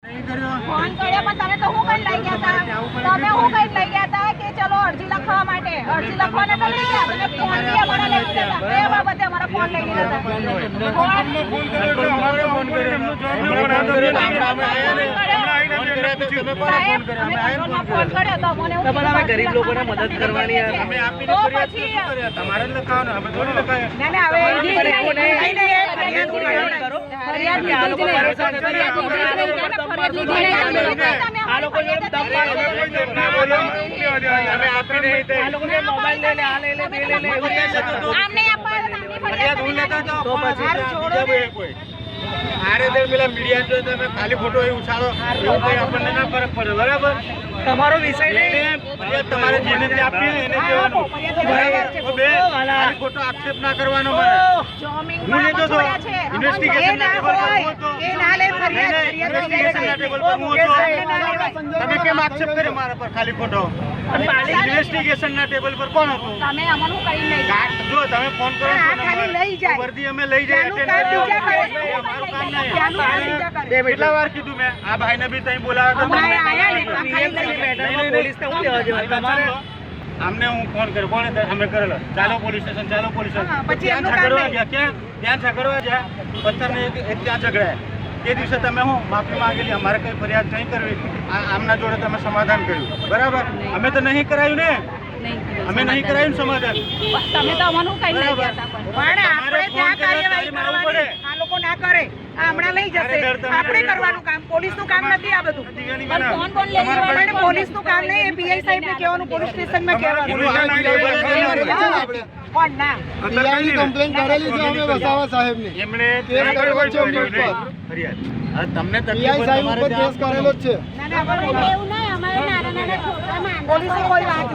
Phone કર્યો પણ તમે તો હું કઈ લઈ ગયા હતા? તમે હું કઈ લઈ ગયા હતા કે ચલો અરજી લખવા માટે? અરજી લખવાને તો લઈ ગયા, તમે ફોન બી અમારા લઈ લીધા હતા. કયા બાબતે અમારા ફોન લઈ લીધા હતા? ગરીબ લોકોને મદદ કરવાની ખાલી ફોટો ઉછાળો આપણને ના ફરક પડે. બરાબર, તમારો વિષય તમારે જેને જે આપીએ એને કહેવાનું. ખોટો આક્ષેપ ના કરવાનો. હું લેતો હતો ઇન્વેસ્ટિગેશન ના ટેબલ પર હું હતો. ઇન્વેસ્ટિગેશન ના ટેબલ પર હું હતો. તમે કેમ આક્ષેપ કર્યો મારા પર? ખાલી ખોટો ઇન્વેસ્ટિગેશન ના ટેબલ પર કોણ હતું? તમે અમનું કરી લઈ ગયા. જો તમે ફોન કરો છો વર્દી અમે લઈ જાય અમારું કામ નહીં. કેટલા વાર કીધું મેં આ ભાઈને બી ત્યાં બોલાવ્યા અમને હું ફોન કર્યો. કોણે અમે કરેલો? ચાલો પોલીસ સ્ટેશન, ચાલો પોલીસ સ્ટેશન. ત્યાં ઝઘડવા ગયા. ક્યાં? ત્યાં ઝઘડવા ગયા. પથ્થરને એક ત્યાં ઝઘડાયા. તે દિવસે તમે હું માફી માંગેલી, અમારે કઈ ફરિયાદ નહીં કરવી. આમના જોડે તમે સમાધાન કર્યું. બરાબર, અમે તો નહીં કરાયું ને. અમે નહીં કરાયું સમાધાન. તમે તો અમનું કઈ લઈ ગયા હતા. પણ આપણે ત્યાં કાર્યવાહી કરવાની. આ લોકો ના કરે, આ હમણાં લઈ જશે. આપણે કરવાનું કામ, પોલીસનું કામ નથી આ બધું. પણ કોણ લઈ જવાનું? પોલીસનું કામ નહીં, એ પીઆઈ સાહેબને કહેવાનું, પોલીસ સ્ટેશનમાં કહેવાનું. કોણ ના કમ્પ્લેન કરેલી છે અમે વસાવા સાહેબની. એમણે ફરિયાદ તમને પીઆઈ સાહેબ ઉપર કેસ કરેલો જ છે. એવું નહીં, અમારે નાના નાના છોકરા પોલીસે કોઈ વાત